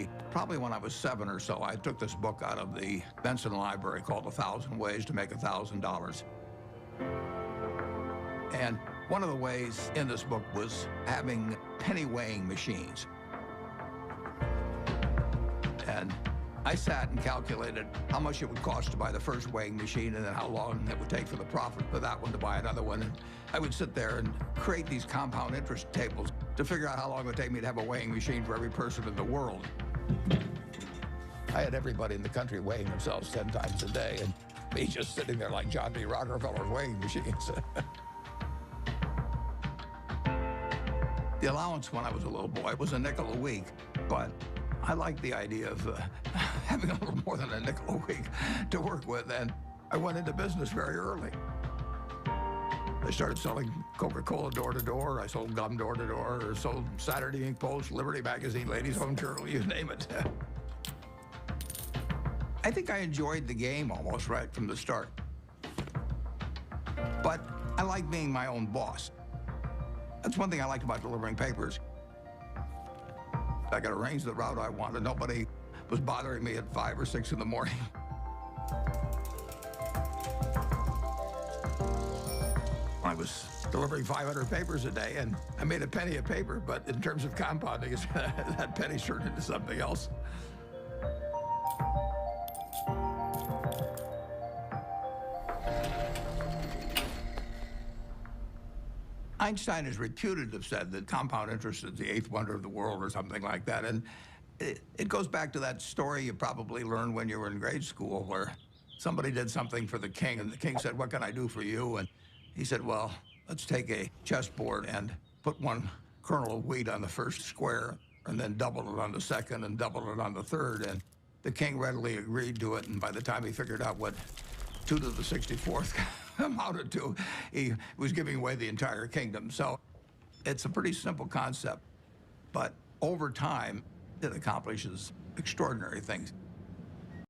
me, probably when I was 7 or so. I took this book out of the Benson Library called 1,000 Ways to Make $1,000. And one of the ways in this book was having penny weighing machines. And I sat and calculated how much it would cost to buy the first weighing machine and then how long it would take for the profit for that one to buy another one. And I would sit there and create these compound interest tables to figure out how long it would take me to have a weighing machine for every person in the world. I had everybody in the country weighing themselves 10 times a day, and me just sitting there like John D. Rockefeller's weighing machines. The allowance when I was a little boy was a nickel a week, but I liked the idea of having a little more than a nickel a week to work with, and I went into business very early. I started selling Coca-Cola door to door. I sold gum door to door, or sold Saturday Evening Post, Liberty Magazine, Ladies Home Journal, you name it. I think I enjoyed the game almost right from the start. But I like being my own boss. That's one thing I liked about delivering papers. I could arrange the route I wanted. Nobody was bothering me at 5 or 6 in the morning. I was delivering 500 papers a day, and I made a penny a paper, but in terms of compounding, that penny turned into something else. Einstein is reputed to have said that compound interest is the 8th wonder of the world or something like that. And it goes back to that story you probably learned when you were in grade school, where somebody did something for the king, and the king said, "What can I do for you?" And he said, "Well, let's take a chessboard and put 1 kernel of wheat on the first square, and then double it on the second and double it on the third." And the king readily agreed to it, and by the time he figured out what 2 to the 64th amounted to, he was giving away the entire kingdom. So it's a pretty simple concept, but over time, it accomplishes extraordinary things.